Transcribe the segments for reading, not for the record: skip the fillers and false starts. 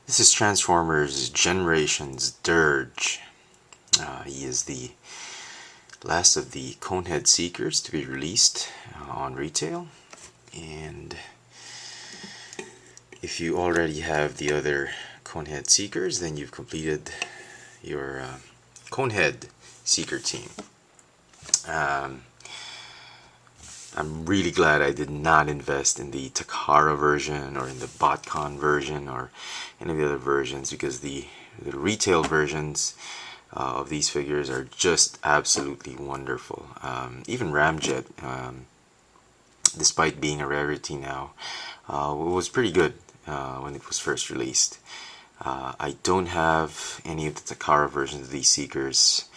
This is Transformers Generations Dirge. He is the last of the conehead seekers to be released on retail, and if you already have the other conehead seekers, then you've completed your conehead seeker team. I'm really glad I did not invest in the Takara version or in the BotCon version or any of the other versions, because the retail versions of these figures are just absolutely wonderful. Even Ramjet, despite being a rarity now, was pretty good when it was first released. I don't have any of the Takara versions of these Seekers.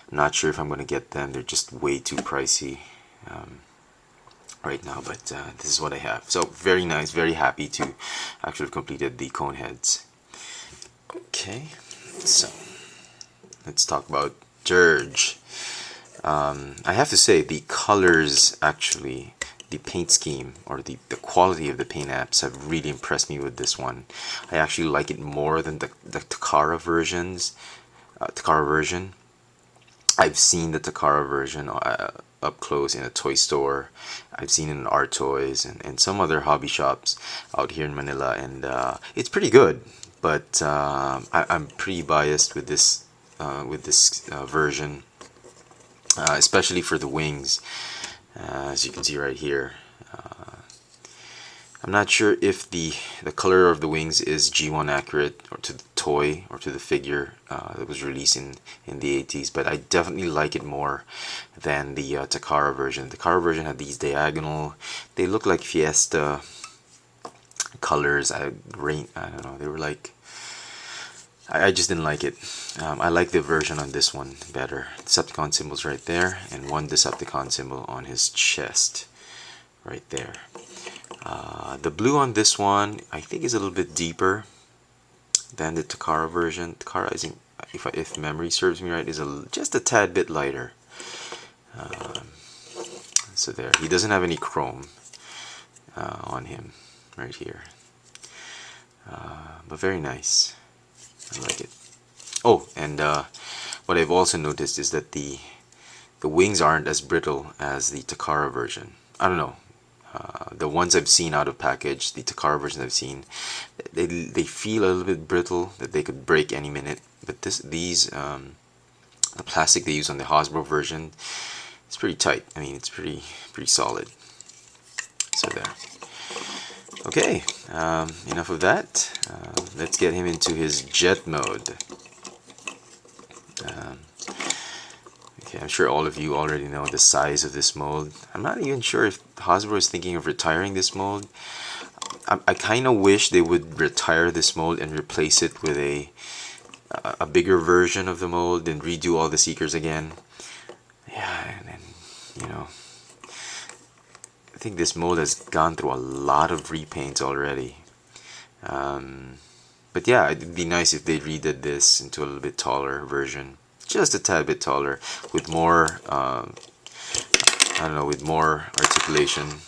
I'm not sure if I'm going to get them. They're just way too pricey right now, but this is what I have. So very nice, very happy to actually have completed the Coneheads. Okay, so let's talk about Dirge. I have to say the colors, actually, the paint scheme or the quality of the paint apps have really impressed me with this one. I actually like it more than the Takara versions. Takara version. I've seen the Takara version up close in a toy store. I've seen it in art toys and some other hobby shops out here in Manila, and it's pretty good. But I'm pretty biased with this version, especially for the wings, as you can see right here. I'm not sure if the color of the wings is G1 accurate, or to the toy, or to the figure that was released in the 80s, but I definitely like it more than the Takara version. The Takara version had these diagonal, they look like Fiesta colors. I don't know, they were like, I just didn't like it. I like the version on this one better. Decepticon symbols right there, and one Decepticon symbol on his chest right there. The blue on this one, I think, is a little bit deeper than the Takara version. Takara, I think, if memory serves me right, is just a tad bit lighter. So there, he doesn't have any chrome on him right here, but very nice. I like it. Oh, and what I've also noticed is that the wings aren't as brittle as the Takara version. I don't know. The ones I've seen out of package, the Takara version I've seen, they feel a little bit brittle, that they could break any minute. But the plastic they use on the Hasbro version, it's pretty tight. I mean, it's pretty solid. So there. Okay, enough of that. Let's get him into his jet mode. Okay, I'm sure all of you already know the size of this mold. I'm not even sure if Hasbro is thinking of retiring this mold. I kind of wish they would retire this mold and replace it with a bigger version of the mold and redo all the Seekers again. Yeah, and you know, I think this mold has gone through a lot of repaints already. But yeah, it'd be nice if they redid this into a little bit taller version. Just a tad bit taller, with more, I don't know, with more articulation,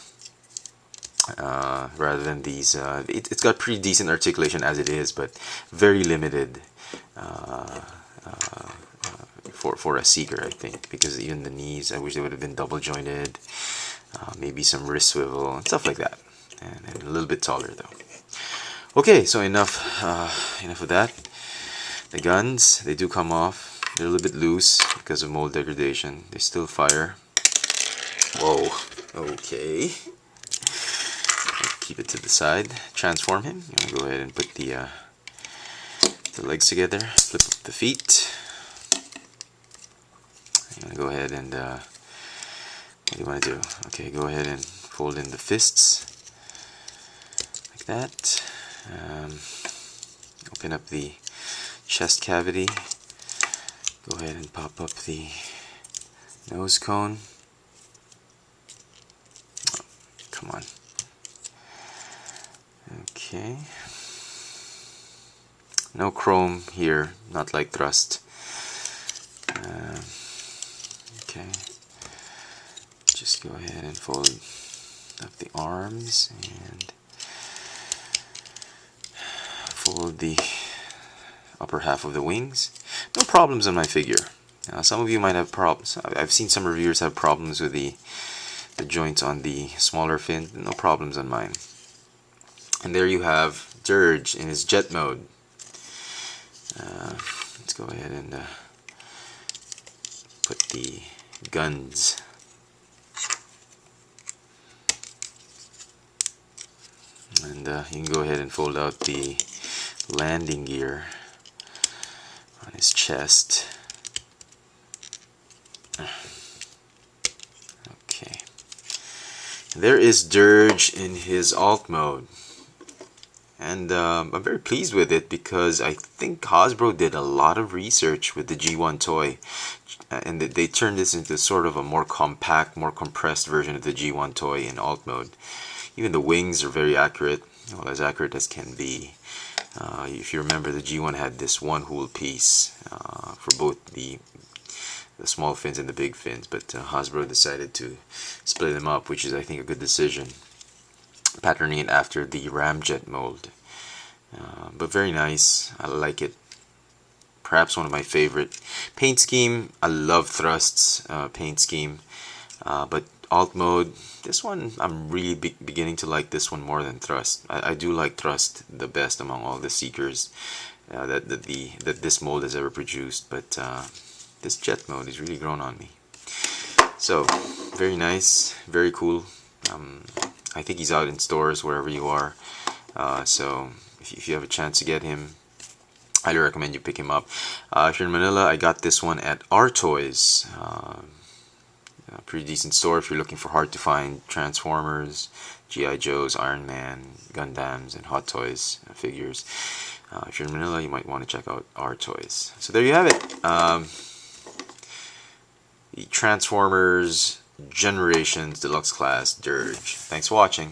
rather than these. It's got pretty decent articulation as it is, but very limited for a Seeker, I think, because even the knees, I wish they would have been double jointed. Maybe some wrist swivel and stuff like that, and a little bit taller though. Okay, so enough of that. The guns, they do come off. They're a little bit loose because of mold degradation. They still fire. Whoa. Okay. Keep it to the side. Transform him. I'm gonna go ahead and put the legs together. Flip up the feet. I'm gonna go ahead and what do you want to do? Okay, go ahead and fold in the fists like that. Open up the chest cavity. Go ahead and pop up the nose cone. Oh, come on. Okay. No chrome here, not like Thrust. Okay. Just go ahead and fold up the arms and fold the upper half of the wings. No problems on my figure. Some of you might have problems. I've seen some reviewers have problems with the joints on the smaller fin. No problems on mine. And there you have Dirge in his jet mode. Let's go ahead and put the guns. And you can go ahead and fold out the landing gear on his chest. Okay. There is Dirge in his alt mode. And I'm very pleased with it because I think Hasbro did a lot of research with the G1 toy. And they turned this into sort of a more compact, more compressed version of the G1 toy in alt mode. Even the wings are very accurate, well, as accurate as can be. If you remember, the G1 had this one whole piece for both the small fins and the big fins, but Hasbro decided to split them up, which is, I think, a good decision, patterning it after the ramjet mold. But very nice. I like it. Perhaps one of my favorite. Paint scheme, I love Thrust's paint scheme, but alt mode, this one, I'm really beginning to like this one more than Thrust. I do like Thrust the best among all the Seekers that this mold has ever produced, but this jet mode has really grown on me. So, very nice, very cool. I think he's out in stores wherever you are. So, if you have a chance to get him, highly recommend you pick him up. If you're in Manila, I got this one at Our Toys. A pretty decent store if you're looking for hard to find Transformers, G.I. Joes, Iron Man, Gundams, and Hot Toys figures. If you're in Manila, you might want to check out Our Toys. So there you have it. The Transformers Generations Deluxe Class Dirge. Thanks for watching.